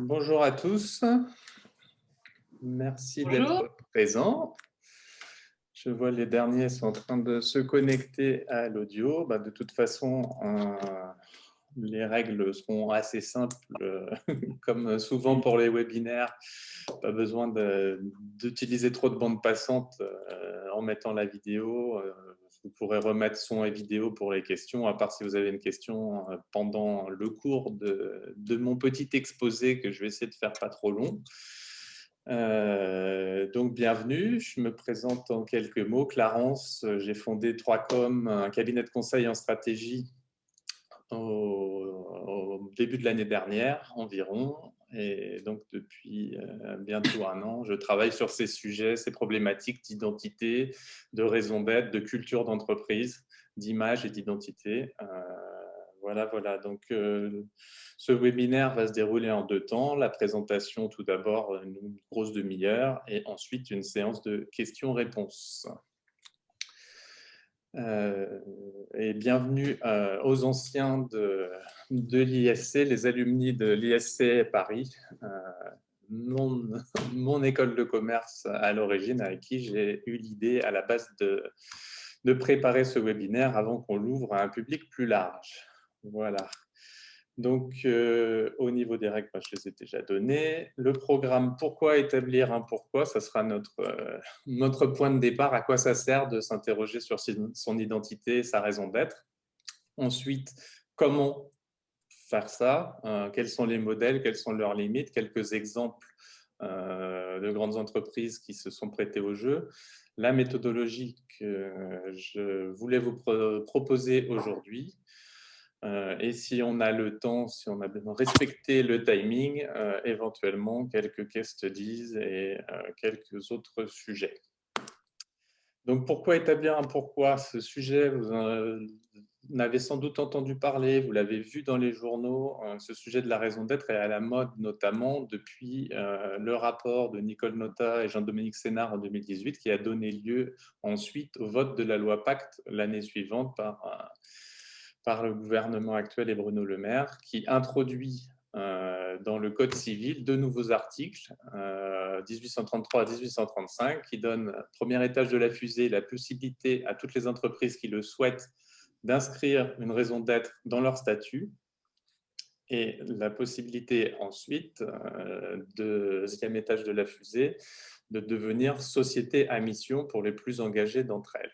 Bonjour à tous, merci Bonjour. d'être présents. Je vois les derniers sont en train de se connecter à l'audio. De toute façon, les règles seront assez simples, comme souvent pour les webinaires. Pas besoin d'utiliser trop de bande passante en mettant la vidéo. Vous pourrez remettre son et vidéo pour les questions, à part si vous avez une question pendant le cours de mon petit exposé que je vais essayer de faire pas trop long. Donc bienvenue, je me présente en quelques mots. Clarence, j'ai fondé 3Com, un cabinet de conseil en stratégie au début de l'année dernière environ, et donc depuis bientôt un an, je travaille sur ces sujets, ces problématiques d'identité, de raison d'être, de culture d'entreprise, d'image et d'identité. Voilà. Donc, ce webinaire va se dérouler en 2 temps. La présentation, tout d'abord, une grosse demi-heure, et ensuite une séance de questions-réponses. Et bienvenue aux anciens de l'ISC, les alumni de l'ISC Paris, mon école de commerce à l'origine, avec qui j'ai eu l'idée à la base de préparer ce webinaire avant qu'on l'ouvre à un public plus large. Voilà. Donc, au niveau des règles, je les ai déjà données. Le programme, pourquoi établir un pourquoi, ça sera notre point de départ, à quoi ça sert de s'interroger sur son identité, sa raison d'être. Ensuite, comment faire ça, quels sont les modèles, quelles sont leurs limites, quelques exemples de grandes entreprises qui se sont prêtées au jeu. La méthodologie que je voulais vous proposer aujourd'hui. Et si on a le temps, si on a bien respecté le timing, éventuellement quelques case studies et quelques autres sujets. Donc, pourquoi établir un pourquoi? Ce sujet, vous en avez sans doute entendu parler, vous l'avez vu dans les journaux, ce sujet de la raison d'être est à la mode, notamment depuis le rapport de Nicole Notat et Jean-Dominique Sénard en 2018, qui a donné lieu ensuite au vote de la loi Pacte l'année suivante par le gouvernement actuel et Bruno Le Maire, qui introduit dans le Code civil 2 nouveaux articles, 1833 à 1835, qui donnent, premier étage de la fusée, la possibilité à toutes les entreprises qui le souhaitent d'inscrire une raison d'être dans leur statut, et la possibilité ensuite, deuxième étage de la fusée, de devenir société à mission pour les plus engagées d'entre elles.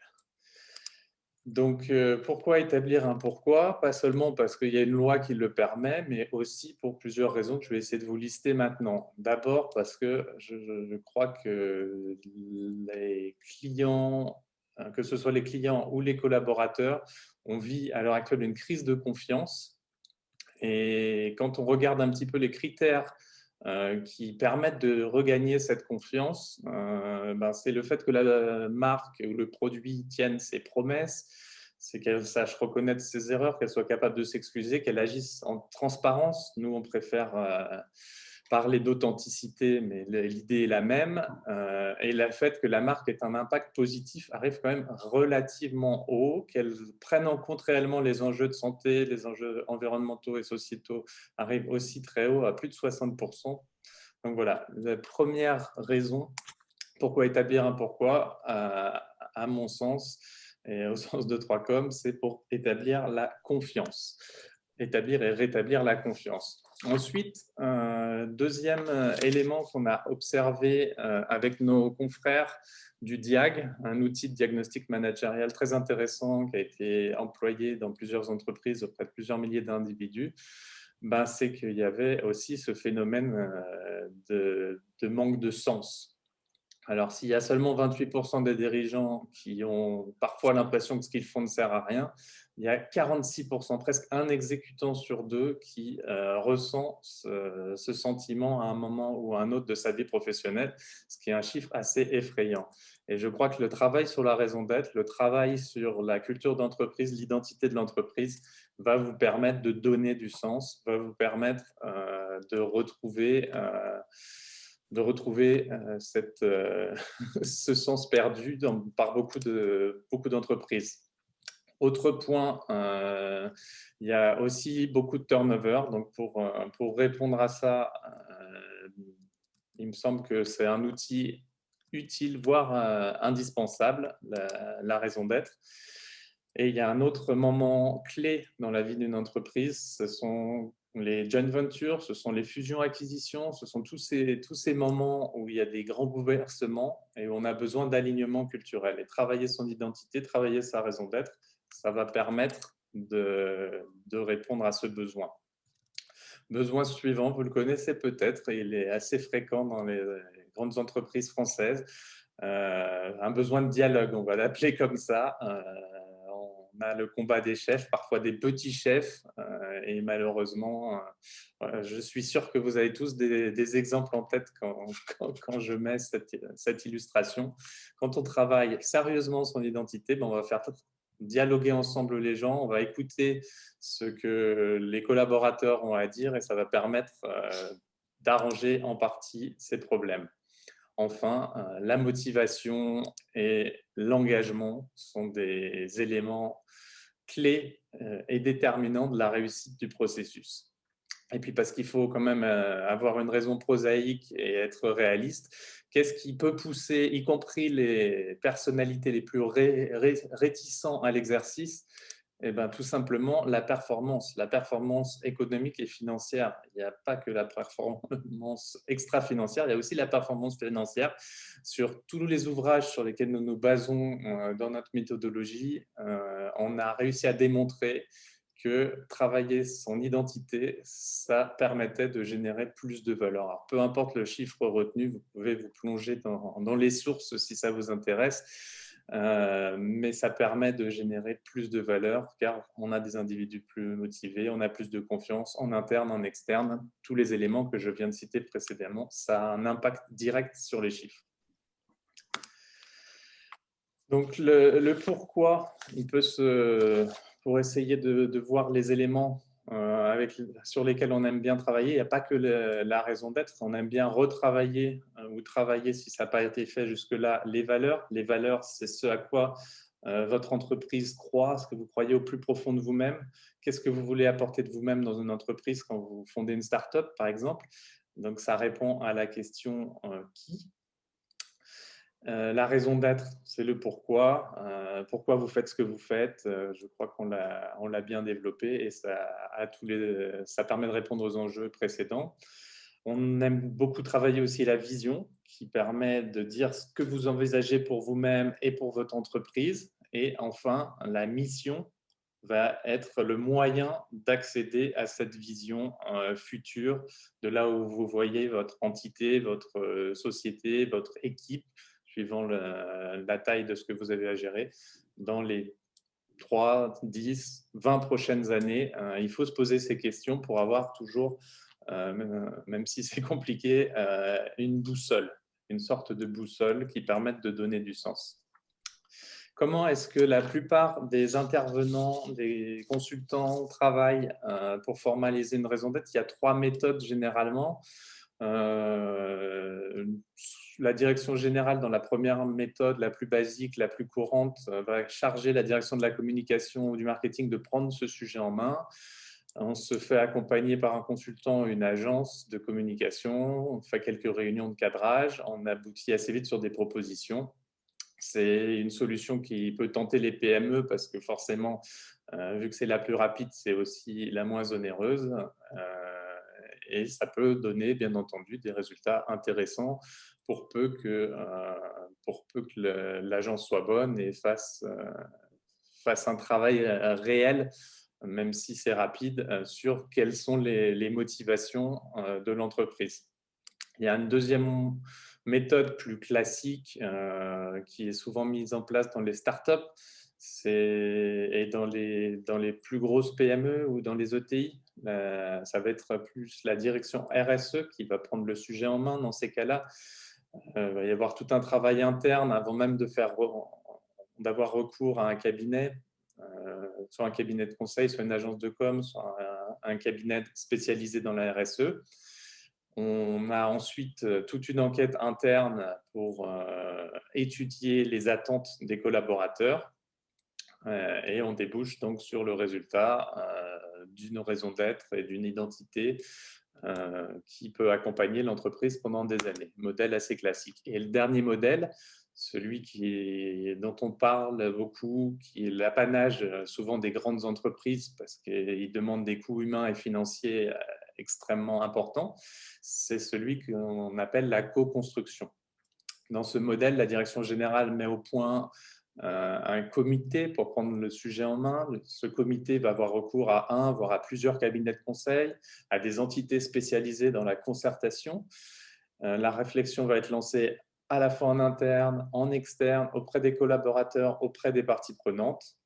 Donc, pourquoi établir un pourquoi? Pas seulement parce qu'il y a une loi qui le permet, mais aussi pour plusieurs raisons que je vais essayer de vous lister maintenant. D'abord parce que je crois que les clients, que ce soit les clients ou les collaborateurs, on vit à l'heure actuelle une crise de confiance. Et quand on regarde un petit peu les critères qui permettent de regagner cette confiance, c'est le fait que la marque ou le produit tienne ses promesses, c'est qu'elle sache reconnaître ses erreurs, qu'elle soit capable de s'excuser, qu'elle agisse en transparence. Nous, on préfère parler d'authenticité, mais l'idée est la même. Et le fait que la marque ait un impact positif arrive quand même relativement haut, qu'elle prenne en compte réellement les enjeux de santé, les enjeux environnementaux et sociétaux arrive aussi très haut, à plus de 60%. Donc voilà, la première raison, pourquoi établir un pourquoi, à mon sens, et au sens de 3Com, c'est pour établir la confiance. Établir et rétablir la confiance. Ensuite, deuxième élément qu'on a observé avec nos confrères du DIAG, un outil de diagnostic managérial très intéressant qui a été employé dans plusieurs entreprises auprès de plusieurs milliers d'individus, c'est qu'il y avait aussi ce phénomène de manque de sens. Alors, s'il y a seulement 28% des dirigeants qui ont parfois l'impression que ce qu'ils font ne sert à rien, il y a 46%, presque un exécutant sur 2 qui ressent ce sentiment à un moment ou à un autre de sa vie professionnelle, ce qui est un chiffre assez effrayant. Et je crois que le travail sur la raison d'être, le travail sur la culture d'entreprise, l'identité de l'entreprise, va vous permettre de donner du sens, va vous permettre de retrouver ce sens perdu par beaucoup d'entreprises. Autre point, il y a aussi beaucoup de turnover. Donc, pour répondre à ça, Il me semble que c'est un outil utile, voire indispensable, la raison d'être. Et il y a un autre moment clé dans la vie d'une entreprise, ce sont les joint ventures, ce sont les fusions-acquisitions, ce sont tous ces moments où il y a des grands bouleversements et où on a besoin d'alignement culturel. Et travailler son identité, travailler sa raison d'être, ça va permettre de répondre à ce besoin. Besoin suivant, vous le connaissez peut-être, il est assez fréquent dans les grandes entreprises françaises. Un besoin de dialogue, on va l'appeler comme ça. On a le combat des chefs, parfois des petits chefs, et malheureusement, je suis sûr que vous avez tous des exemples en tête quand je mets cette illustration. Quand on travaille sérieusement son identité, ben on va faire dialoguer ensemble les gens, on va écouter ce que les collaborateurs ont à dire et ça va permettre d'arranger en partie ces problèmes. Enfin, la motivation et l'engagement sont des éléments clés et déterminants de la réussite du processus. Et puis parce qu'il faut quand même avoir une raison prosaïque et être réaliste, qu'est-ce qui peut pousser, y compris les personnalités les plus réticents à l'exercice? Eh ben, tout simplement la performance économique et financière. Il n'y a pas que la performance extra-financière, il y a aussi la performance financière. Sur tous les ouvrages sur lesquels nous nous basons dans notre méthodologie, on a réussi à démontrer que travailler son identité, ça permettait de générer plus de valeur. Alors, peu importe le chiffre retenu, vous pouvez vous plonger dans les sources si ça vous intéresse, mais ça permet de générer plus de valeur car on a des individus plus motivés, on a plus de confiance en interne, en externe. Tous les éléments que je viens de citer précédemment, ça a un impact direct sur les chiffres. Donc, le pourquoi, il peut pour essayer de voir les éléments sur lesquels on aime bien travailler, il n'y a pas que la raison d'être, on aime bien retravailler ou travailler, si ça n'a pas été fait jusque-là, les valeurs. Les valeurs, c'est ce à quoi votre entreprise croit, ce que vous croyez au plus profond de vous-même. Qu'est-ce que vous voulez apporter de vous-même dans une entreprise quand vous fondez une start-up, par exemple? Donc, ça répond à la question qui. La raison d'être, c'est le pourquoi. Pourquoi vous faites ce que vous faites. Je crois qu'on l'a bien développé et ça permet de répondre aux enjeux précédents. On aime beaucoup travailler aussi la vision qui permet de dire ce que vous envisagez pour vous-même et pour votre entreprise. Et enfin, la mission va être le moyen d'accéder à cette vision future de là où vous voyez votre entité, votre société, votre équipe suivant la taille de ce que vous avez à gérer, dans les 3, 10, 20 prochaines années. Il faut se poser ces questions pour avoir toujours, même si c'est compliqué, une boussole, une sorte de boussole qui permette de donner du sens. Comment est-ce que la plupart des intervenants, des consultants travaillent pour formaliser une raison d'être? Il y a 3 méthodes généralement. La direction générale, dans la première méthode, la plus basique, la plus courante, va charger la direction de la communication ou du marketing de prendre ce sujet en main. On se fait accompagner par un consultant ou une agence de communication, on fait quelques réunions de cadrage, on aboutit assez vite sur des propositions. C'est une solution qui peut tenter les PME parce que forcément, vu que c'est la plus rapide, c'est aussi la moins onéreuse. Et ça peut donner, bien entendu, des résultats intéressants pour peu que l'agence soit bonne et fasse un travail réel, même si c'est rapide, sur quelles sont les motivations de l'entreprise. Il y a une deuxième méthode plus classique qui est souvent mise en place dans les startups et dans les plus grosses PME ou dans les ETI. Ça va être plus la direction RSE qui va prendre le sujet en main dans ces cas-là. Il va y avoir tout un travail interne avant même d'avoir recours à un cabinet, soit un cabinet de conseil, soit une agence de com, soit un cabinet spécialisé dans la RSE. On a ensuite toute une enquête interne pour étudier les attentes des collaborateurs et on débouche donc sur le résultat d'une raison d'être et d'une identité qui peut accompagner l'entreprise pendant des années. Modèle assez classique. Et le dernier modèle, celui dont on parle beaucoup, qui est l'apanage souvent des grandes entreprises parce qu'il demande des coûts humains et financiers extrêmement importants, c'est celui qu'on appelle la co-construction. Dans ce modèle, la direction générale met au point un comité pour prendre le sujet en main. Ce comité va avoir recours à un, voire à plusieurs cabinets de conseil, à des entités spécialisées dans la concertation. La réflexion va être lancée à la fois en interne, en externe, auprès des collaborateurs, auprès des parties prenantes.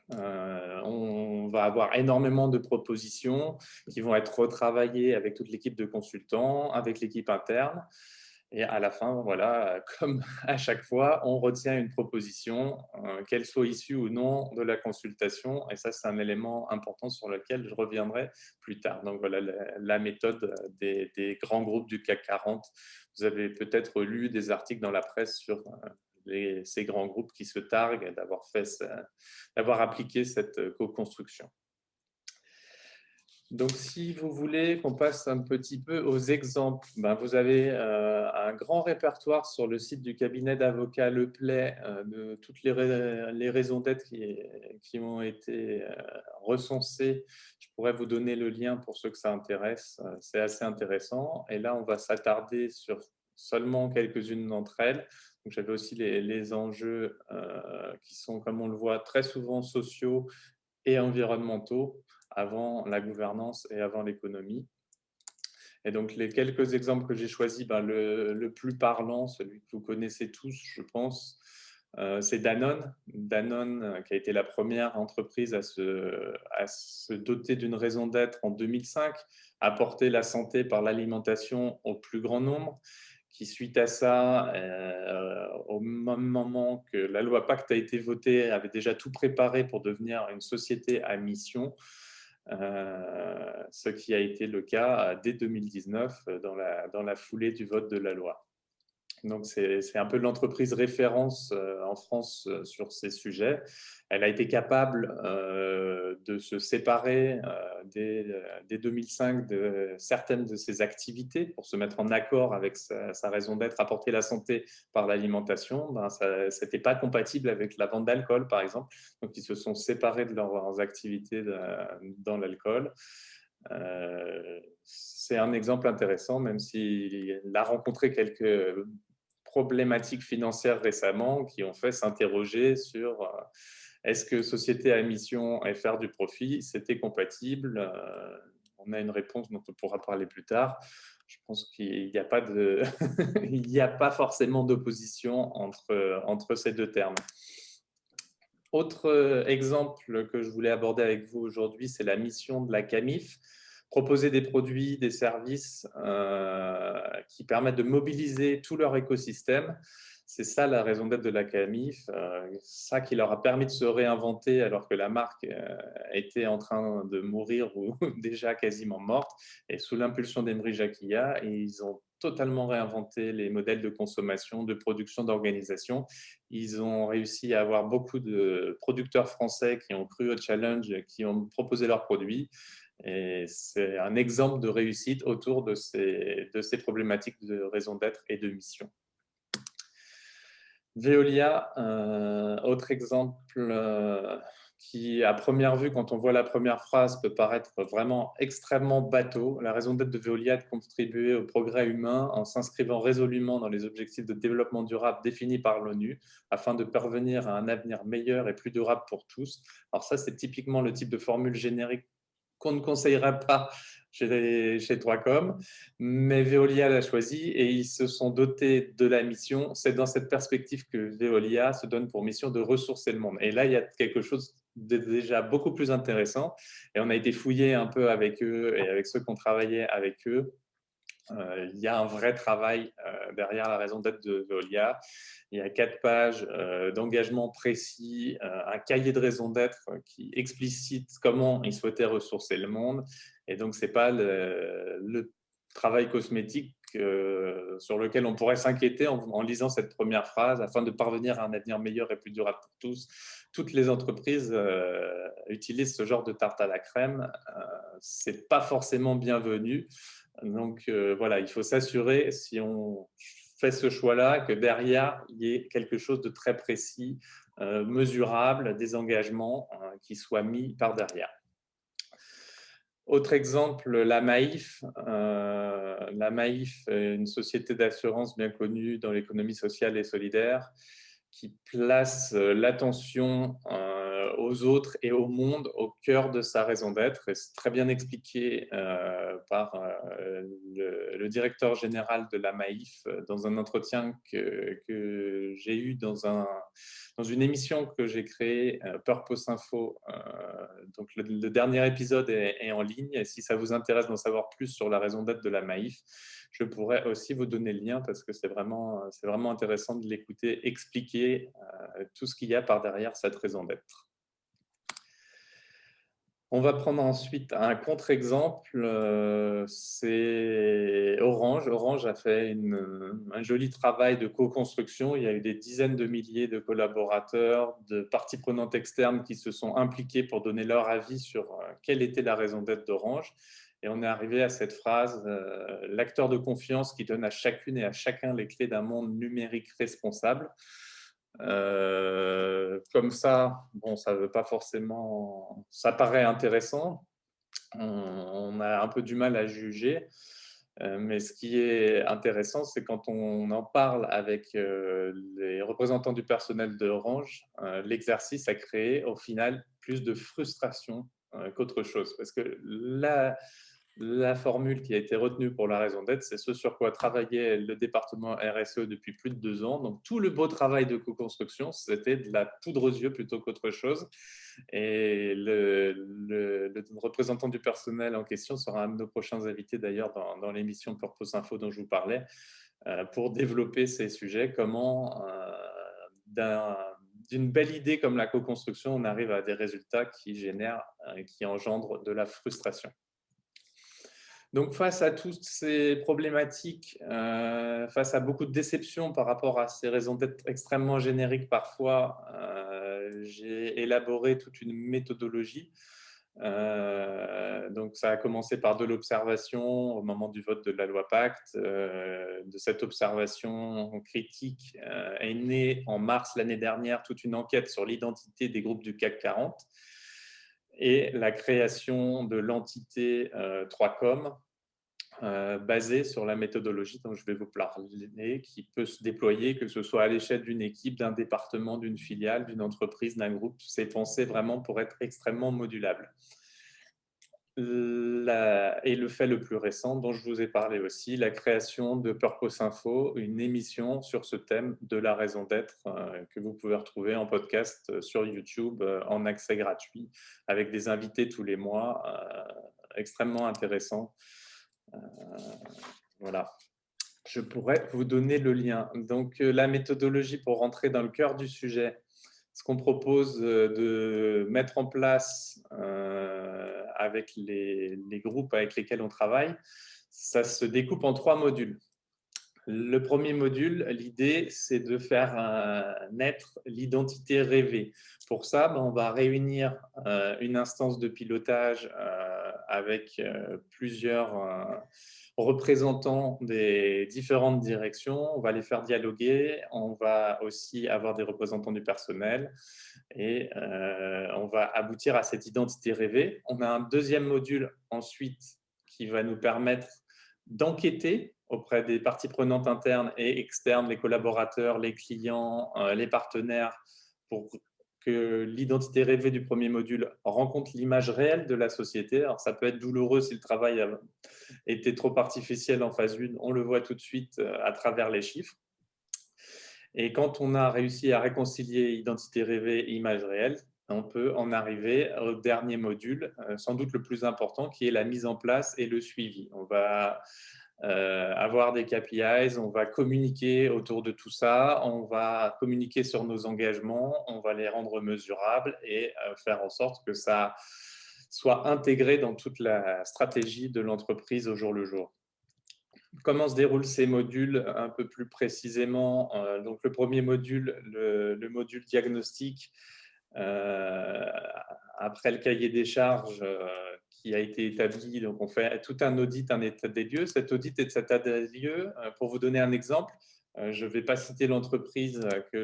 On va avoir énormément de propositions qui vont être retravaillées avec toute l'équipe de consultants, avec l'équipe interne. Et à la fin, voilà, comme à chaque fois, on retient une proposition, qu'elle soit issue ou non de la consultation. Et ça, c'est un élément important sur lequel je reviendrai plus tard. Donc voilà la méthode des grands groupes du CAC 40. Vous avez peut-être lu des articles dans la presse sur ces grands groupes qui se targuent d'avoir appliqué cette co-construction. Donc, si vous voulez qu'on passe un petit peu aux exemples, vous avez un grand répertoire sur le site du cabinet d'avocats Le Play de toutes les raisons d'être qui ont été recensées. Je pourrais vous donner le lien pour ceux que ça intéresse. C'est assez intéressant. Et là, on va s'attarder sur seulement quelques-unes d'entre elles. Donc, j'avais aussi les enjeux qui sont, comme on le voit, très souvent sociaux et environnementaux avant la gouvernance et avant l'économie. Et donc, les quelques exemples que j'ai choisis, le plus parlant, celui que vous connaissez tous, je pense, c'est Danone. Danone, qui a été la première entreprise à se doter d'une raison d'être en 2005, apporter la santé par l'alimentation au plus grand nombre, qui, suite à ça, au même moment que la loi Pacte a été votée, avait déjà tout préparé pour devenir une société à mission, ce qui a été le cas dès 2019 dans la foulée du vote de la loi. Donc, c'est un peu l'entreprise référence en France sur ces sujets. Elle a été capable de se séparer dès 2005 de certaines de ses activités pour se mettre en accord avec sa raison d'être, apporter la santé par l'alimentation. Ça n'était pas compatible avec la vente d'alcool, par exemple. Donc, ils se sont séparés de leurs activités dans l'alcool. C'est un exemple intéressant, même s'il a rencontré quelques problématiques financières récemment qui ont fait s'interroger sur est-ce que société à mission et faire du profit, c'était compatible. On a une réponse dont on pourra parler plus tard. Je pense qu'il n'y a pas il n'y a pas forcément d'opposition entre ces deux termes. Autre exemple que je voulais aborder avec vous aujourd'hui, c'est la mission de la CAMIF, proposer des produits, des services qui permettent de mobiliser tout leur écosystème. C'est ça la raison d'être de la CAMIF, ça qui leur a permis de se réinventer alors que la marque était en train de mourir ou déjà quasiment morte. Et sous l'impulsion d'Emery Jacquia, ils ont totalement réinventé les modèles de consommation, de production, d'organisation. Ils ont réussi à avoir beaucoup de producteurs français qui ont cru au challenge, qui ont proposé leurs produits. Et c'est un exemple de réussite autour de ces problématiques de raison d'être et de mission. Veolia, autre exemple qui, à première vue, quand on voit la première phrase, peut paraître vraiment extrêmement bateau. La raison d'être de Veolia est de contribuer au progrès humain en s'inscrivant résolument dans les objectifs de développement durable définis par l'ONU afin de parvenir à un avenir meilleur et plus durable pour tous. Alors ça, c'est typiquement le type de formule générique qu'on ne conseillerait pas chez 3Com, mais Veolia l'a choisi et ils se sont dotés de la mission. C'est dans cette perspective que Veolia se donne pour mission de ressourcer le monde. Et là, il y a quelque chose de déjà beaucoup plus intéressant. Et on a été fouillé un peu avec eux et avec ceux qui ont travaillé avec eux. Il y a un vrai travail derrière la raison d'être de Veolia. Il y a 4 pages d'engagement précis, un cahier de raison d'être qui explicite comment ils souhaitaient ressourcer le monde. Et donc, ce n'est pas travail cosmétique sur lequel on pourrait s'inquiéter en lisant cette première phrase. Afin de parvenir à un avenir meilleur et plus durable pour tous, toutes les entreprises utilisent ce genre de tarte à la crème. Ce n'est pas forcément bienvenu. Donc voilà, il faut s'assurer, si on fait ce choix-là, que derrière, il y ait quelque chose de très précis, mesurable, des engagements qui soient mis par derrière. Autre exemple, la Maïf. La Maïf est une société d'assurance bien connue dans l'économie sociale et solidaire qui place l'attention aux autres et au monde au cœur de sa raison d'être. Et c'est très bien expliqué par le directeur général de la Maïf dans un entretien que j'ai eu dans une émission que j'ai créée, Purpose Info. Donc le dernier épisode est en ligne. Et si ça vous intéresse d'en savoir plus sur la raison d'être de la Maïf, je pourrais aussi vous donner le lien parce que c'est vraiment intéressant de l'écouter expliquer tout ce qu'il y a par derrière cette raison d'être. On va prendre ensuite un contre-exemple, c'est Orange. Orange a fait un joli travail de co-construction. Il y a eu des dizaines de milliers de collaborateurs, de parties prenantes externes qui se sont impliqués pour donner leur avis sur quelle était la raison d'être d'Orange. Et on est arrivé à cette phrase, l'acteur de confiance qui donne à chacune et à chacun les clés d'un monde numérique responsable. Comme ça, bon, ça veut pas forcément, ça paraît intéressant. On a un peu du mal à juger, mais ce qui est intéressant, c'est quand on en parle avec les représentants du personnel d'Orange, l'exercice a créé au final plus de frustration qu'autre chose, parce que la formule qui a été retenue pour la raison d'être, c'est ce sur quoi travaillait le département RSE depuis plus de 2 ans. Donc, tout le beau travail de co-construction, c'était de la poudre aux yeux plutôt qu'autre chose. Et le représentant du personnel en question sera un de nos prochains invités d'ailleurs dans l'émission Purpose Info dont je vous parlais, pour développer ces sujets, comment d'une belle idée comme la co-construction, on arrive à des résultats qui génèrent, qui engendrent de la frustration. Donc, face à toutes ces problématiques, face à beaucoup de déceptions par rapport à ces raisons d'être extrêmement génériques parfois, j'ai élaboré toute une méthodologie. Donc, ça a commencé par de l'observation au moment du vote de la loi Pacte. De cette observation critique est née en mars l'année dernière toute une enquête sur l'identité des groupes du CAC 40 et la création de l'entité 3Com, basée sur la méthodologie dont je vais vous parler, qui peut se déployer, que ce soit à l'échelle d'une équipe, d'un département, d'une filiale, d'une entreprise, d'un groupe. C'est pensé vraiment pour être extrêmement modulable. Et le fait le plus récent, dont je vous ai parlé aussi, la création de Purpose Info, une émission sur ce thème de la raison d'être que vous pouvez retrouver en podcast sur YouTube en accès gratuit, avec des invités tous les mois, extrêmement intéressants. Voilà. Je pourrais vous donner le lien. Donc, la méthodologie pour rentrer dans le cœur du sujet, ce qu'on propose de mettre en place avec les groupes avec lesquels on travaille, ça se découpe en 3 modules. Le premier module, l'idée, c'est de faire naître l'identité rêvée. Pour ça, on va réunir une instance de pilotage avec plusieurs représentants des différentes directions. On va les faire dialoguer. On va aussi avoir des représentants du personnel et on va aboutir à cette identité rêvée. On a un deuxième module ensuite qui va nous permettre d'enquêter auprès des parties prenantes internes et externes, les collaborateurs, les clients, les partenaires, pour que l'identité rêvée du premier module rencontre l'image réelle de la société. Alors, ça peut être douloureux si le travail a été trop artificiel en phase 1, on le voit tout de suite à travers les chiffres. Et quand on a réussi à réconcilier identité rêvée et image réelle, on peut en arriver au dernier module, sans doute le plus important, qui est la mise en place et le suivi. On va avoir des KPIs, on va communiquer autour de tout ça, on va communiquer sur nos engagements, on va les rendre mesurables et faire en sorte que ça soit intégré dans toute la stratégie de l'entreprise au jour le jour. comment se déroulent ces modules un peu plus précisément. Donc, le premier module, le module diagnostic, après le cahier des charges qui a été établi, donc on fait tout un audit, un état des lieux. Cet audit et cet état des lieux, pour vous donner un exemple, je ne vais pas citer l'entreprise que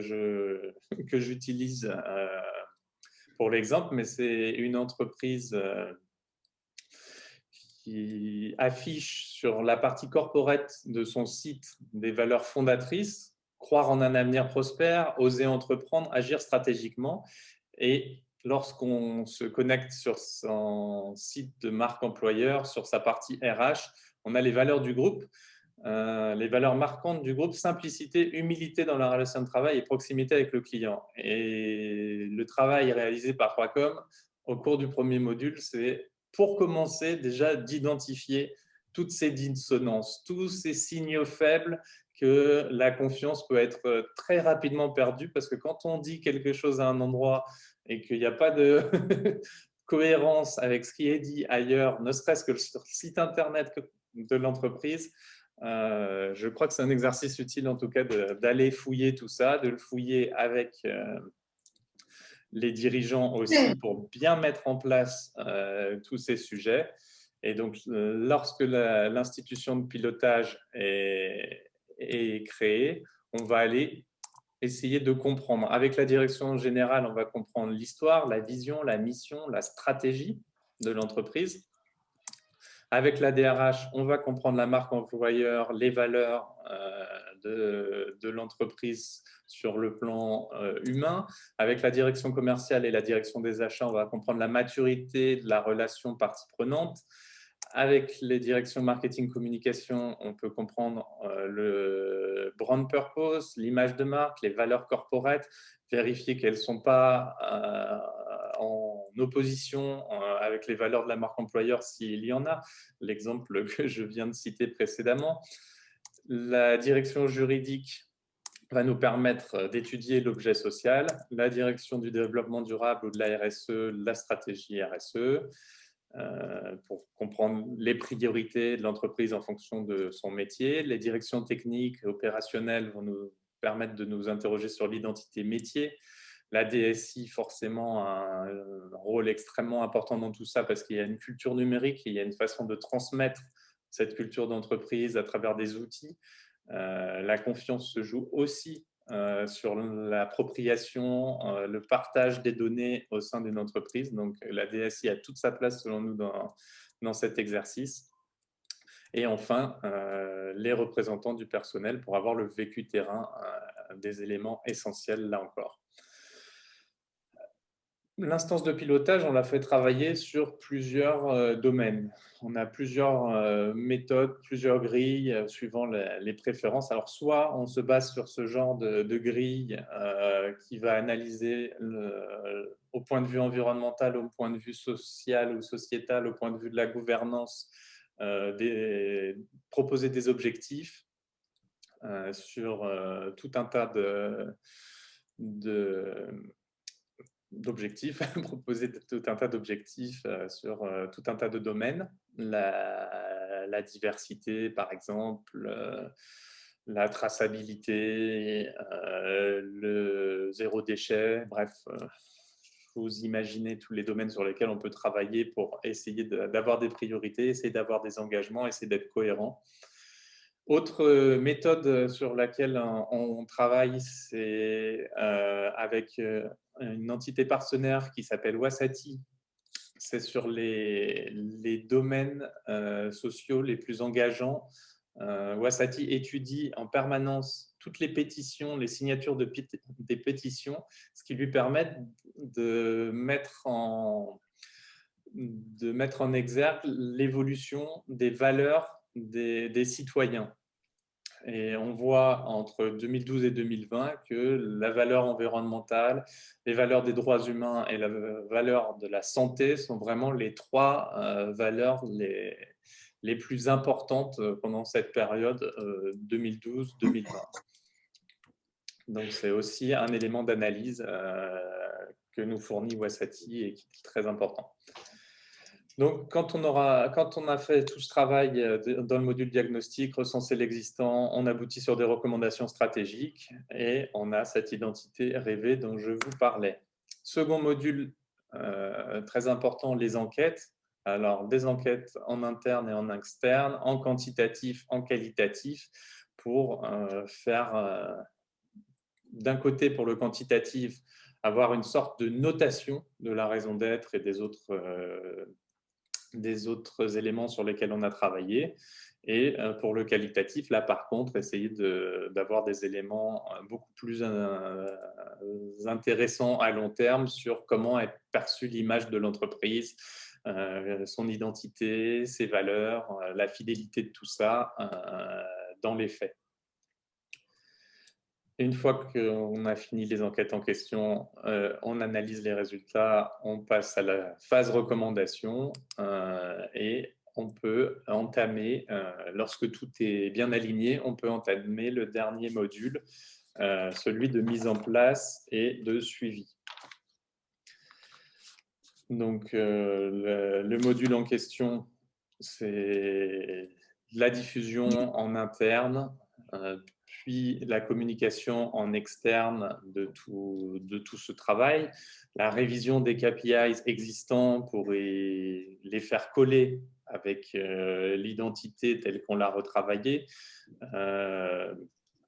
j'utilise pour l'exemple, mais c'est une entreprise qui affiche sur la partie corporate de son site des valeurs fondatrices, croire en un avenir prospère, oser entreprendre, agir stratégiquement. Et lorsqu'on se connecte sur son site de marque employeur, sur sa partie RH, on a les valeurs du groupe, les valeurs marquantes du groupe: simplicité, humilité dans la relation de travail et proximité avec le client. Et le travail réalisé par Qualcomm au cours du premier module, c'est pour commencer déjà d'identifier toutes ces dissonances, tous ces signaux faibles que la confiance peut être très rapidement perdue, parce que quand on dit quelque chose à un endroit et qu'il n'y a pas de cohérence avec ce qui est dit ailleurs, ne serait-ce que sur le site internet de l'entreprise, je crois que c'est un exercice utile en tout cas d'aller fouiller tout ça, de le fouiller avec les dirigeants aussi pour bien mettre en place tous ces sujets. Et donc, lorsque l'institution de pilotage est créée, on va aller essayer de comprendre. Avec la direction générale, on va comprendre l'histoire, la vision, la mission, la stratégie de l'entreprise. Avec la DRH, on va comprendre la marque employeur, les valeurs de l'entreprise sur le plan humain. Avec la direction commerciale et la direction des achats, on va comprendre la maturité de la relation partie prenante. Avec les directions marketing communication, on peut comprendre le brand purpose, l'image de marque, les valeurs corporate, vérifier qu'elles ne sont pas en opposition avec les valeurs de la marque employeur s'il y en a, l'exemple que je viens de citer précédemment. La direction juridique va nous permettre d'étudier l'objet social, la direction du développement durable ou de la RSE, la stratégie RSE, pour comprendre les priorités de l'entreprise en fonction de son métier. Les directions techniques et opérationnelles vont nous permettre de nous interroger sur l'identité métier. La DSI, forcément, a un rôle extrêmement important dans tout ça parce qu'il y a une culture numérique et il y a une façon de transmettre cette culture d'entreprise à travers des outils. La confiance se joue aussi sur l'appropriation, le partage des données au sein d'une entreprise. Donc, la DSI a toute sa place, selon nous, dans cet exercice. Et enfin, les représentants du personnel pour avoir le vécu terrain des éléments essentiels, là encore. L'instance de pilotage, on l'a fait travailler sur plusieurs domaines. On a plusieurs méthodes, plusieurs grilles suivant les préférences. Alors, soit on se base sur ce genre de grille qui va analyser au point de vue environnemental, au point de vue social ou sociétal, au point de vue de la gouvernance, proposer des objectifs sur tout un tas d'objectifs, proposer tout un tas d'objectifs sur tout un tas de domaines, la diversité par exemple, la traçabilité, le zéro déchet, bref, vous imaginez tous les domaines sur lesquels on peut travailler pour essayer d'avoir des priorités, essayer d'avoir des engagements, essayer d'être cohérent. Autre méthode sur laquelle on travaille, c'est avec une entité partenaire qui s'appelle Wasati. C'est sur les domaines sociaux les plus engageants. Wasati étudie en permanence toutes les pétitions, les signatures des pétitions, ce qui lui permet de mettre en exergue l'évolution des valeurs des citoyens. Et on voit entre 2012 et 2020 que la valeur environnementale, les valeurs des droits humains et la valeur de la santé sont vraiment les trois valeurs les plus importantes pendant cette période 2012-2020. Donc, c'est aussi un élément d'analyse que nous fournit Wasati et qui est très important. Donc, quand on a fait tout ce travail dans le module diagnostic, recensé l'existant, on aboutit sur des recommandations stratégiques et on a cette identité rêvée dont je vous parlais. Second module très important, les enquêtes. Alors, des enquêtes en interne et en externe, en quantitatif, en qualitatif, pour faire, d'un côté, pour le quantitatif, avoir une sorte de notation de la raison d'être et des autres éléments sur lesquels on a travaillé. Et pour le qualitatif, là, par contre, essayer d'avoir des éléments beaucoup plus intéressants à long terme sur comment est perçue l'image de l'entreprise, son identité, ses valeurs, la fidélité de tout ça dans les faits. Une fois qu'on a fini les enquêtes en question, on analyse les résultats, on passe à la phase recommandation et on peut entamer, lorsque tout est bien aligné, on peut entamer le dernier module, celui de mise en place et de suivi. Donc, le module en question, c'est la diffusion en interne, puis la communication en externe de tout ce travail, la révision des KPIs existants pour les faire coller avec l'identité telle qu'on l'a retravaillée,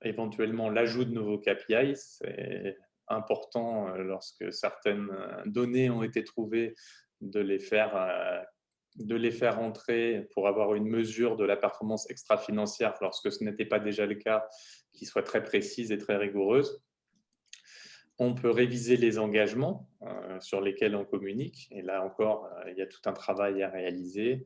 éventuellement l'ajout de nouveaux KPIs, c'est important lorsque certaines données ont été trouvées de les faire entrer pour avoir une mesure de la performance extra-financière lorsque ce n'était pas déjà le cas, qui soit très précise et très rigoureuse. On peut réviser les engagements sur lesquels on communique. Et là encore, il y a tout un travail à réaliser.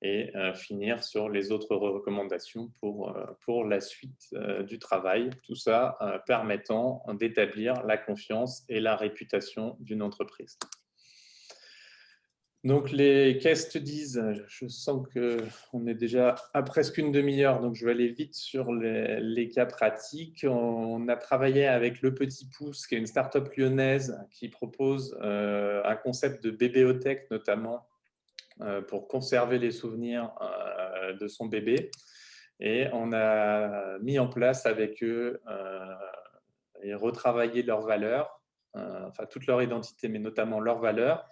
Et finir sur les autres recommandations pour la suite du travail. Tout ça permettant d'établir la confiance et la réputation d'une entreprise. Donc, les case studies, je sens qu'on est déjà à presque une demi-heure, donc je vais aller vite sur les cas pratiques. On a travaillé avec Le Petit Pouce, qui est une start-up lyonnaise qui propose un concept de bébéothèque, notamment pour conserver les souvenirs de son bébé. Et on a mis en place avec eux et retravaillé leurs valeurs, enfin toute leur identité, mais notamment leurs valeurs,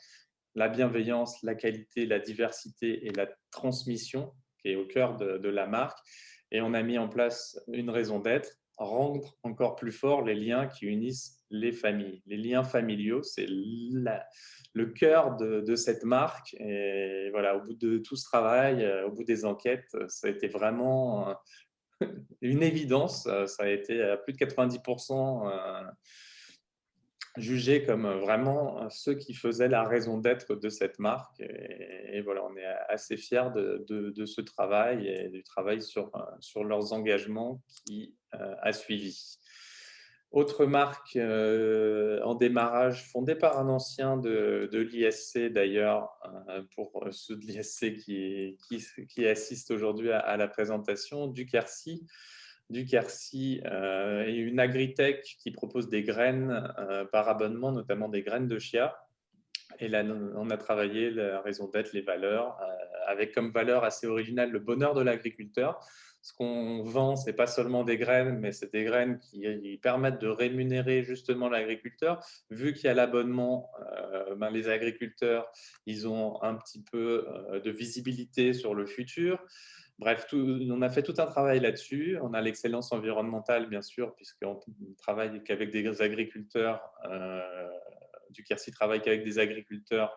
la bienveillance, la qualité, la diversité et la transmission qui est au cœur de la marque. Et on a mis en place une raison d'être, rendre encore plus fort les liens qui unissent les familles. Les liens familiaux, c'est le cœur de cette marque. Et voilà, au bout de tout ce travail, au bout des enquêtes, ça a été vraiment une évidence. Ça a été à plus de 90% jugés comme vraiment ceux qui faisaient la raison d'être de cette marque. Et voilà, on est assez fiers de ce travail et du travail sur leurs engagements qui a suivi. Autre marque en démarrage, fondée par un ancien de l'ISC d'ailleurs, pour ceux de l'ISC qui assistent aujourd'hui à la présentation, Duquercy. Duquercy est une agritech qui propose des graines par abonnement, notamment des graines de chia. Et là, on a travaillé la raison d'être, les valeurs, avec comme valeur assez originale le bonheur de l'agriculteur. Ce qu'on vend, ce n'est pas seulement des graines, mais c'est des graines qui permettent de rémunérer justement l'agriculteur. Vu qu'il y a l'abonnement, les agriculteurs, ils ont un petit peu de visibilité sur le futur. Bref, on a fait tout un travail là-dessus. On a l'excellence environnementale, bien sûr, puisqu'on travaille qu'avec des agriculteurs. Duquercy travaille qu'avec des agriculteurs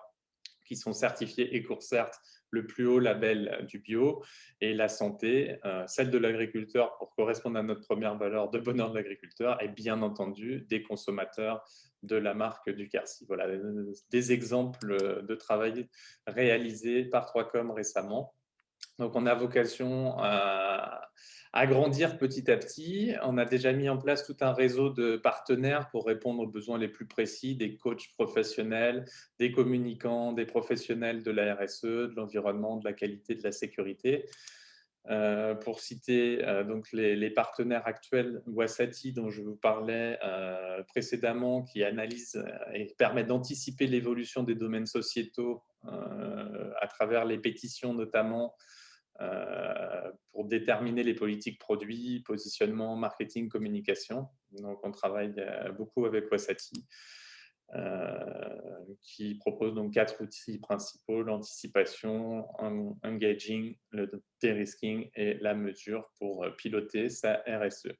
qui sont certifiés Écourcert, le plus haut label du bio, et la santé, celle de l'agriculteur pour correspondre à notre première valeur de bonheur de l'agriculteur, et bien entendu des consommateurs de la marque Duquercy. Voilà des exemples de travail réalisés par 3Com récemment. Donc, on a vocation à grandir petit à petit. On a déjà mis en place tout un réseau de partenaires pour répondre aux besoins les plus précis, des coachs professionnels, des communicants, des professionnels de la RSE, de l'environnement, de la qualité, de la sécurité. Pour citer donc les partenaires actuels, Wasati, dont je vous parlais précédemment, qui analyse et permet d'anticiper l'évolution des domaines sociétaux à travers les pétitions notamment, pour déterminer les politiques produits, positionnement, marketing, communication. Donc, on travaille beaucoup avec Wasati, qui propose donc 4 outils principaux: l'anticipation, engaging, le de-risking et la mesure pour piloter sa RSE.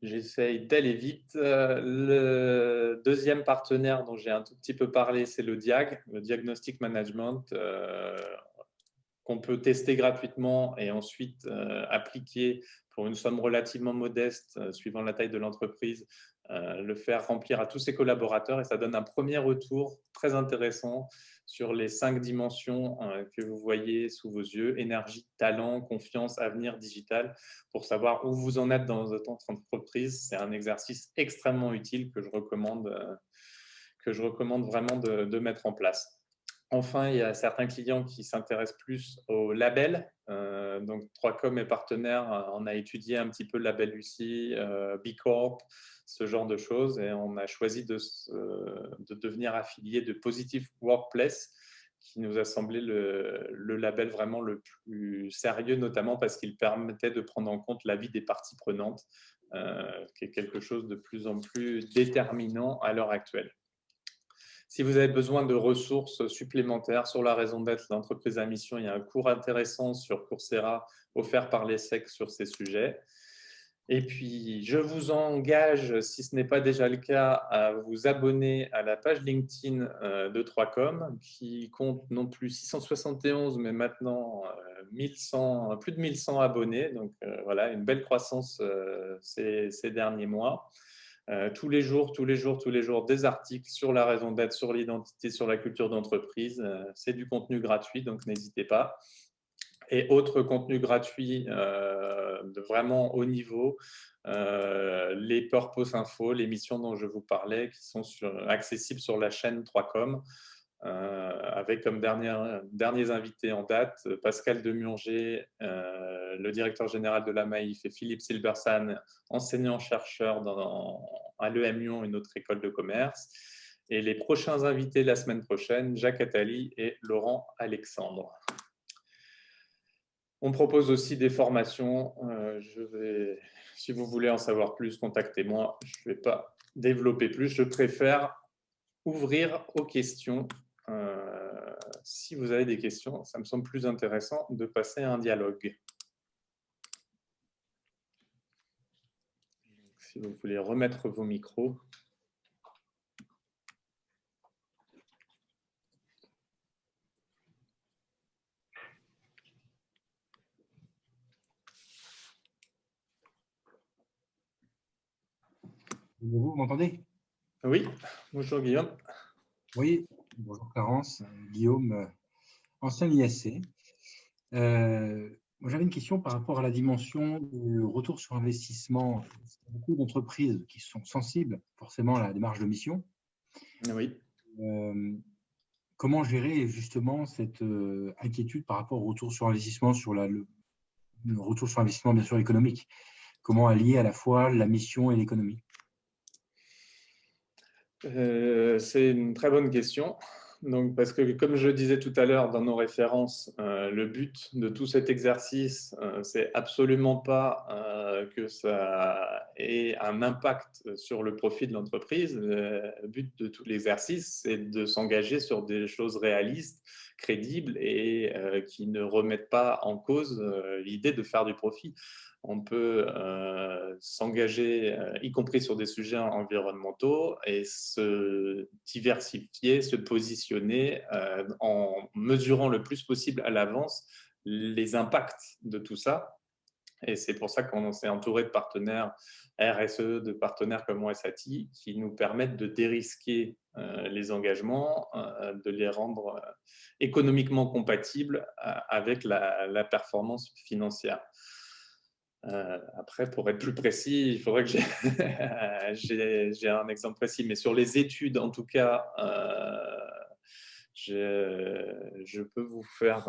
J'essaye d'aller vite. Le deuxième partenaire dont j'ai un tout petit peu parlé, c'est le DIAG, le Diagnostic Management, qu'on peut tester gratuitement et ensuite appliquer pour une somme relativement modeste, suivant la taille de l'entreprise, le faire remplir à tous ses collaborateurs, et ça donne un premier retour très intéressant sur les 5 dimensions que vous voyez sous vos yeux: énergie, talent, confiance, avenir, digital, pour savoir où vous en êtes dans votre entreprise. C'est un exercice extrêmement utile que je recommande vraiment de mettre en place. Enfin, il y a certains clients qui s'intéressent plus au label. Donc, 3Com est partenaire. On a étudié un petit peu le label Lucie, B Corp, ce genre de choses. Et on a choisi de devenir affilié de Positive Workplace, qui nous a semblé le label vraiment le plus sérieux, notamment parce qu'il permettait de prendre en compte l'avis des parties prenantes, qui est quelque chose de plus en plus déterminant à l'heure actuelle. Si vous avez besoin de ressources supplémentaires sur la raison d'être de l'entreprise à mission, il y a un cours intéressant sur Coursera offert par l'ESSEC sur ces sujets. Et puis, je vous engage, si ce n'est pas déjà le cas, à vous abonner à la page LinkedIn de 3Com, qui compte non plus 671, mais maintenant 1100, plus de 1100 abonnés. Donc voilà, une belle croissance ces derniers mois. Tous les jours, des articles sur la raison d'être, sur l'identité, sur la culture d'entreprise. C'est du contenu gratuit, donc n'hésitez pas. Et autre contenu gratuit de vraiment haut niveau, les Purpose Info, les missions dont je vous parlais, qui sont accessibles sur la chaîne 3Com, avec comme derniers invités en date Pascal Demurger, le directeur général de la Maïf, et Philippe Silbersan, enseignant-chercheur à l'EM Lyon, une autre école de commerce. Et les prochains invités la semaine prochaine, Jacques Attali et Laurent Alexandre. On propose aussi des formations. Si vous voulez en savoir plus, contactez-moi. Je ne vais pas développer plus. Je préfère ouvrir aux questions. Si vous avez des questions, ça me semble plus intéressant de passer à un dialogue. Si vous voulez remettre vos micros. Vous m'entendez? Oui, bonjour Guillaume. Oui, bonjour Clarence, Guillaume, ancien ISC. Moi, j'avais une question par rapport à la dimension du retour sur investissement. Il y a beaucoup d'entreprises qui sont sensibles forcément à la démarche de mission. Oui. Comment gérer justement cette inquiétude par rapport au retour sur investissement, sur le retour sur investissement bien sûr économique? Comment allier à la fois la mission et l'économie? C'est une très bonne question. Donc, parce que, comme je disais tout à l'heure dans nos références, le but de tout cet exercice, c'est absolument pas que ça ait un impact sur le profit de l'entreprise. Le but de tout l'exercice, c'est de s'engager sur des choses réalistes, crédibles et qui ne remettent pas en cause l'idée de faire du profit. On peut s'engager, y compris sur des sujets environnementaux, et se diversifier, se positionner en mesurant le plus possible à l'avance les impacts de tout ça. Et c'est pour ça qu'on s'est entouré de partenaires RSE, de partenaires comme Wasati, qui nous permettent de dérisquer les engagements, de les rendre économiquement compatibles avec la performance financière. Après, pour être plus précis, il faudrait que j'ai un exemple précis, mais sur les études, en tout cas, je peux vous faire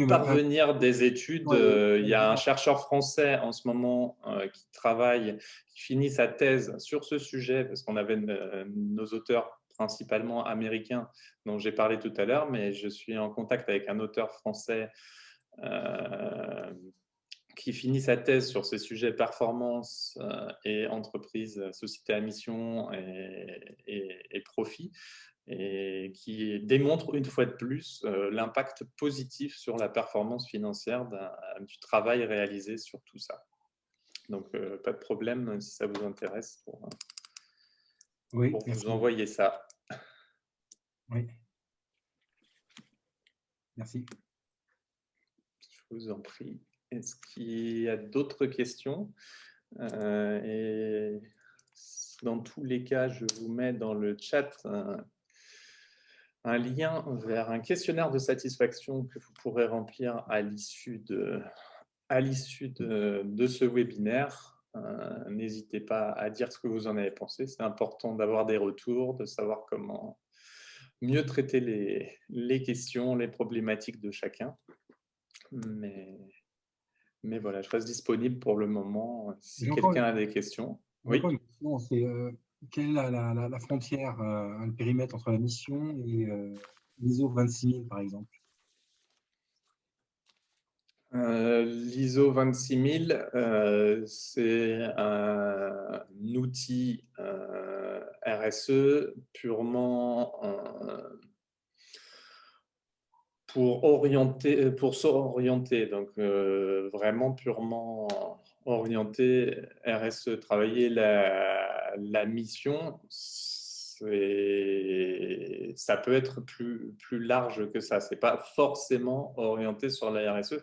parvenir des études. Il y a un chercheur français en ce moment qui finit sa thèse sur ce sujet, parce qu'on avait nos auteurs principalement américains dont j'ai parlé tout à l'heure, mais je suis en contact avec un auteur français qui finit sa thèse sur ces sujets performance et entreprise, société à mission et profit, et qui démontre une fois de plus l'impact positif sur la performance financière du travail réalisé sur tout ça. Donc, pas de problème si ça vous intéresse pour vous envoyer ça. Oui. Merci. Je vous en prie. Est-ce qu'il y a d'autres questions? Et dans tous les cas, je vous mets dans le chat un lien vers un questionnaire de satisfaction que vous pourrez remplir à l'issue de ce webinaire. N'hésitez pas à dire ce que vous en avez pensé. C'est important d'avoir des retours, de savoir comment mieux traiter les questions, les problématiques de chacun. Mais voilà, je reste disponible pour le moment si quelqu'un a des questions. Oui. Une question, c'est quelle est la frontière, le périmètre entre la mission et l'ISO 26000, par exemple? L'ISO 26000, c'est un outil RSE purement pour s'orienter, donc vraiment purement orienté RSE. Travailler la mission, ça peut être plus large que ça. C'est pas forcément orienté sur la RSE.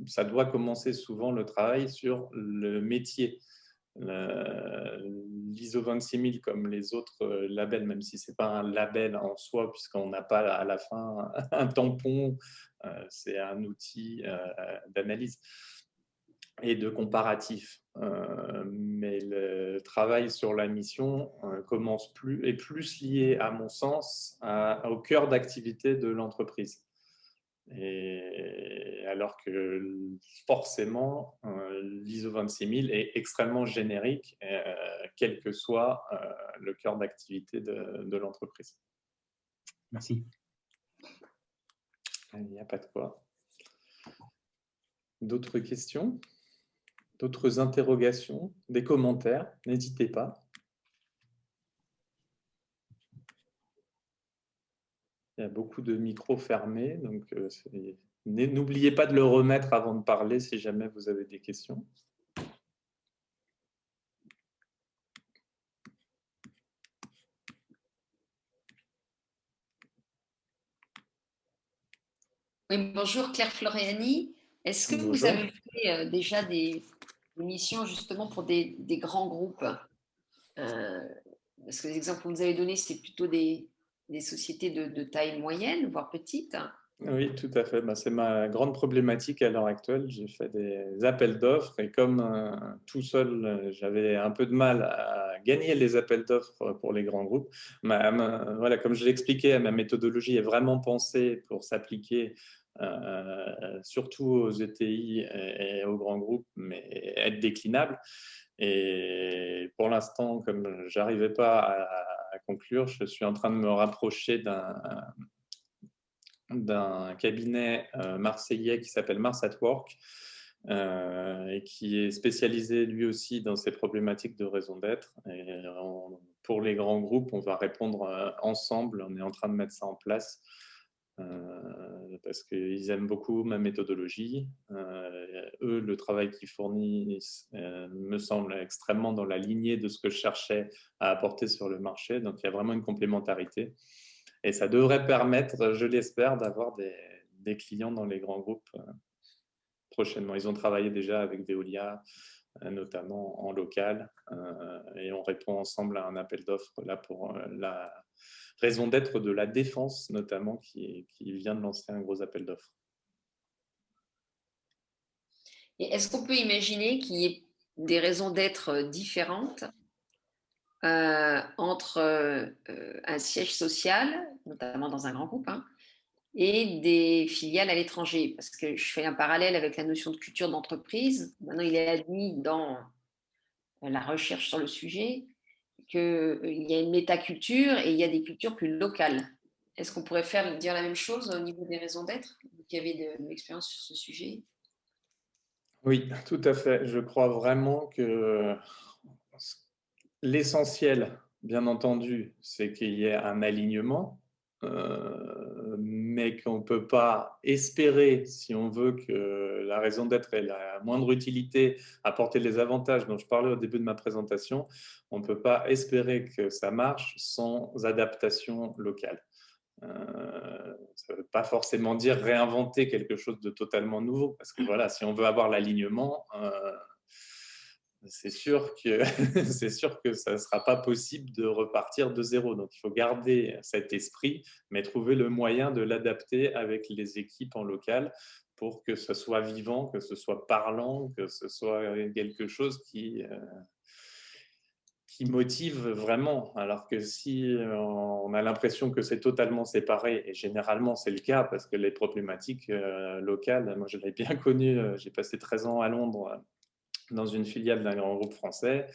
Ça doit commencer souvent le travail sur le métier. L'ISO 26000, comme les autres labels, même si ce n'est pas un label en soi, puisqu'on n'a pas à la fin un tampon, c'est un outil d'analyse et de comparatif. Mais le travail sur la mission est plus lié, à mon sens, au cœur d'activité de l'entreprise. Et alors que forcément, l'ISO 26000 est extrêmement générique, quel que soit le cœur d'activité de l'entreprise. Merci. Il n'y a pas de quoi. D'autres questions? D'autres interrogations? Des commentaires? N'hésitez pas. Il y a beaucoup de micros fermés, donc n'oubliez pas de le remettre avant de parler si jamais vous avez des questions. Oui, bonjour Claire Floriani. Est-ce que vous avez fait déjà des missions justement pour des grands groupes? Parce que les exemples que vous avez donnés, c'est plutôt des sociétés de taille moyenne, voire petite. Oui, tout à fait. C'est ma grande problématique à l'heure actuelle. J'ai fait des appels d'offres et comme tout seul, j'avais un peu de mal à gagner les appels d'offres pour les grands groupes. Voilà, comme je l'ai expliqué, ma méthodologie est vraiment pensée pour s'appliquer surtout aux ETI et aux grands groupes, mais être déclinable. Et pour l'instant, comme je n'arrivais pas à conclure, je suis en train de me rapprocher d'un cabinet marseillais qui s'appelle Mars at Work et qui est spécialisé lui aussi dans ces problématiques de raison d'être. Et pour les grands groupes, on va répondre ensemble. On est en train de mettre ça en place parce qu'ils aiment beaucoup ma méthodologie. Eux, le travail qu'ils fournissent me semble extrêmement dans la lignée de ce que je cherchais à apporter sur le marché. Donc, il y a vraiment une complémentarité. Et ça devrait permettre, je l'espère, d'avoir des clients dans les grands groupes prochainement. Ils ont travaillé déjà avec Veolia, notamment en local, et on répond ensemble à un appel d'offres là pour la raison d'être de la défense, notamment, qui vient de lancer un gros appel d'offres. Et est-ce qu'on peut imaginer qu'il y ait des raisons d'être différentes entre un siège social, notamment dans un grand groupe, et des filiales à l'étranger? Parce que je fais un parallèle avec la notion de culture d'entreprise. Maintenant, il est admis dans la recherche sur le sujet qu'il y a une métaculture et il y a des cultures plus locales. Est-ce qu'on pourrait dire la même chose au niveau des raisons d'être? Vous qui avez de l'expérience sur ce sujet. Oui, tout à fait. Je crois vraiment que l'essentiel, bien entendu, c'est qu'il y ait un alignement, mais qu'on ne peut pas espérer, si on veut que la raison d'être ait la moindre utilité, apporter les avantages dont je parlais au début de ma présentation, on ne peut pas espérer que ça marche sans adaptation locale. Ça ne veut pas forcément dire réinventer quelque chose de totalement nouveau, parce que voilà, si on veut avoir l'alignement, c'est sûr que c'est sûr que ça ne sera pas possible de repartir de zéro. Donc, il faut garder cet esprit, mais trouver le moyen de l'adapter avec les équipes en local pour que ce soit vivant, que ce soit parlant, que ce soit quelque chose qui motive vraiment. Alors que si on a l'impression que c'est totalement séparé, et généralement c'est le cas parce que les problématiques locales, moi je l'ai bien connu, j'ai passé 13 ans à Londres dans une filiale d'un grand groupe français,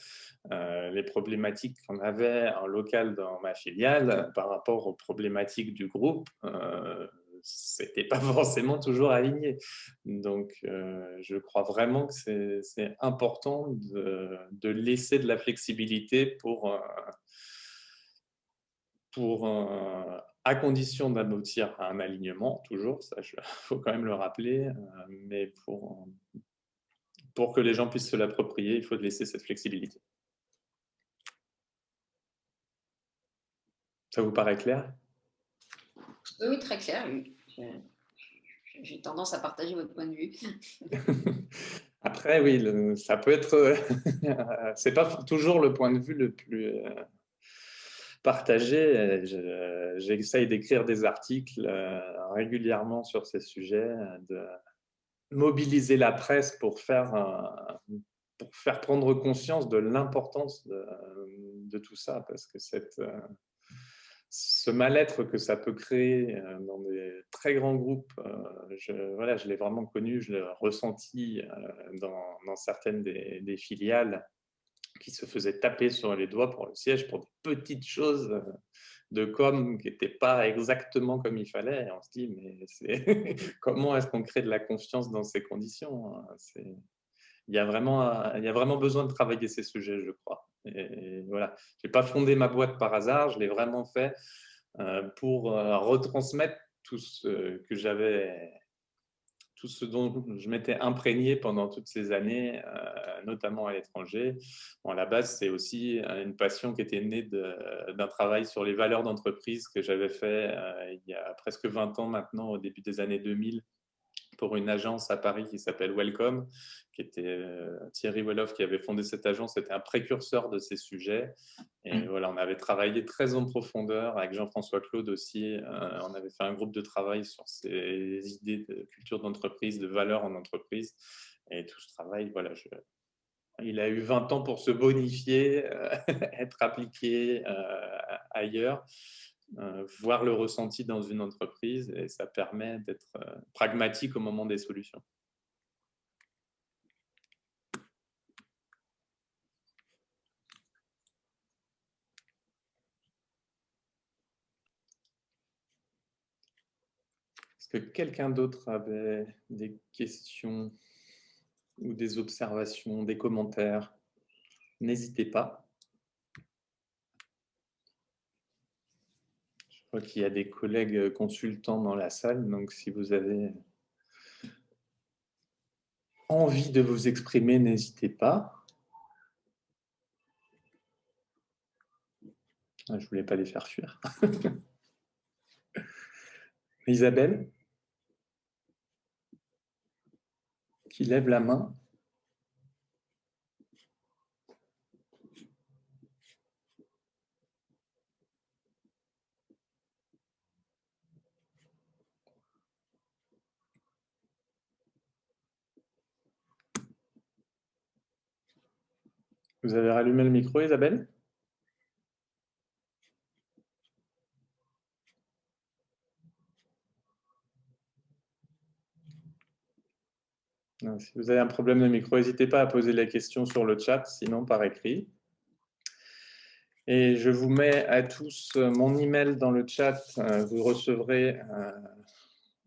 les problématiques qu'on avait en local dans ma filiale par rapport aux problématiques du groupe, c'était pas forcément toujours aligné. Donc, je crois vraiment que c'est important de laisser de la flexibilité pour à condition d'aboutir à un alignement, toujours, ça, il faut quand même le rappeler, mais pour que les gens puissent se l'approprier, il faut laisser cette flexibilité. Ça vous paraît clair? Oui, très clair. Oui. J'ai tendance à partager votre point de vue. Après, oui, ça peut être. C'est pas toujours le point de vue le plus partagé. J'essaye d'écrire des articles régulièrement sur ces sujets, de mobiliser la presse pour faire prendre conscience de l'importance de tout ça, parce que ce mal-être que ça peut créer dans des très grands groupes, je l'ai vraiment connu, je l'ai ressenti dans certaines des filiales qui se faisaient taper sur les doigts pour le siège pour des petites choses de com qui n'étaient pas exactement comme il fallait. Et on se dit, mais comment est-ce qu'on crée de la confiance dans ces conditions? Il y a vraiment besoin de travailler ces sujets, je crois. Et voilà, je n'ai pas fondé ma boîte par hasard, je l'ai vraiment fait pour retransmettre tout ce dont je m'étais imprégné pendant toutes ces années, notamment à l'étranger. Bon, à la base, c'est aussi une passion qui était née d'un travail sur les valeurs d'entreprise que j'avais fait il y a presque 20 ans maintenant, au début des années 2000, pour une agence à Paris qui s'appelle Welcome, qui était Thierry Welloff qui avait fondé cette agence, c'était un précurseur de ces sujets. Et voilà, on avait travaillé très en profondeur avec Jean-François Claude aussi. On avait fait un groupe de travail sur ces idées de culture d'entreprise, de valeurs en entreprise. Et tout ce travail, voilà, il a eu 20 ans pour se bonifier, être appliqué ailleurs. Voir le ressenti dans une entreprise et ça permet d'être pragmatique au moment des solutions. Est-ce que quelqu'un d'autre avait des questions ou des observations, des commentaires? N'hésitez pas. Je crois qu'il y a des collègues consultants dans la salle, donc si vous avez envie de vous exprimer, n'hésitez pas. Je ne voulais pas les faire fuir. Isabelle, qui lève la main. Vous avez rallumé le micro, Isabelle? Si vous avez un problème de micro, n'hésitez pas à poser la question sur le chat, sinon par écrit. Et je vous mets à tous mon email dans le chat. Vous recevrez,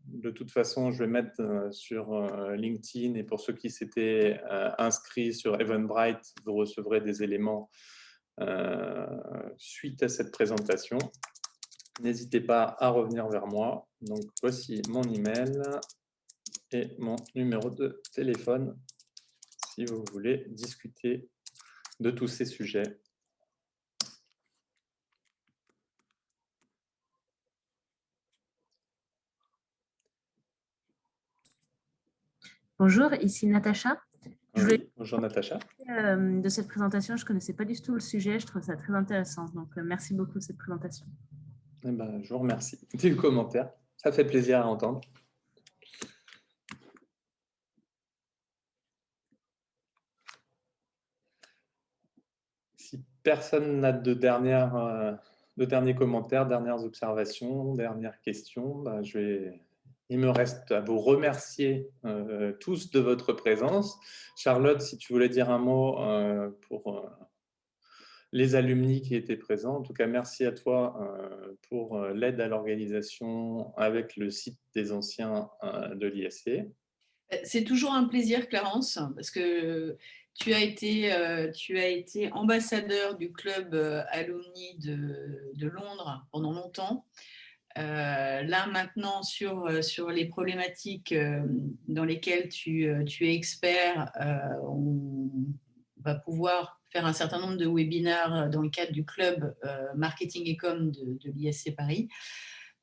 de toute façon, je vais mettre sur LinkedIn, et pour ceux qui s'étaient inscrits sur Eventbrite, vous recevrez des éléments suite à cette présentation. N'hésitez pas à revenir vers moi. Donc, voici mon email et mon numéro de téléphone si vous voulez discuter de tous ces sujets. Bonjour, ici Natacha. Oui, bonjour Natacha. De cette présentation, je ne connaissais pas du tout le sujet, je trouve ça très intéressant. Donc, merci beaucoup de cette présentation. Eh ben, je vous remercie du commentaire, ça fait plaisir à entendre. Si personne n'a de derniers commentaires, dernières observations, dernières questions, ben, il me reste à vous remercier tous de votre présence. Charlotte, si tu voulais dire un mot pour les alumni qui étaient présents. En tout cas, merci à toi pour l'aide à l'organisation avec le site des anciens de l'ISC. C'est toujours un plaisir, Clarence, parce que tu as été ambassadeur du club alumni de Londres pendant longtemps. Là, maintenant, sur les problématiques dans lesquelles tu es expert, on va pouvoir faire un certain nombre de webinaires dans le cadre du club marketing et com de l'ISC Paris.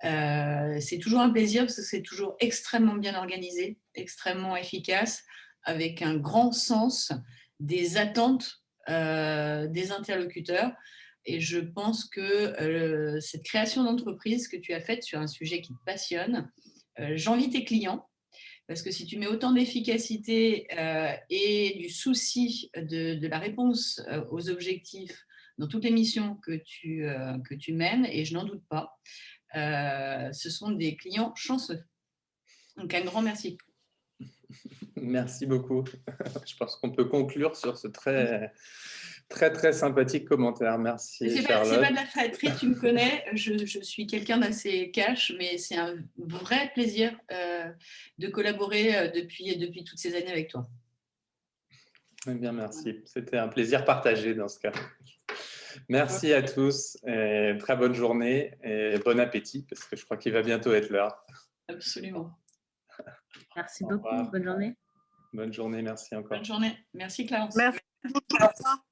C'est toujours un plaisir parce que c'est toujours extrêmement bien organisé, extrêmement efficace, avec un grand sens des attentes des interlocuteurs. Et je pense que cette création d'entreprise que tu as faite sur un sujet qui te passionne, j'envie tes clients, parce que si tu mets autant d'efficacité et du souci de la réponse aux objectifs dans toutes les missions que tu mènes, et je n'en doute pas, ce sont des clients chanceux. Donc, un grand merci. Merci beaucoup. Je pense qu'on peut conclure sur ce très sympathique commentaire. Merci, Charlotte. C'est pas de la flatterie, tu me connais. Je suis quelqu'un d'assez cash, mais c'est un vrai plaisir de collaborer depuis toutes ces années avec toi. Eh bien, merci. C'était un plaisir partagé dans ce cas. Merci à tous, et très bonne journée et bon appétit, parce que je crois qu'il va bientôt être l'heure. Absolument. Merci beaucoup, bonne journée. Bonne journée, merci encore. Bonne journée. Merci, Clarence. Merci. Au revoir.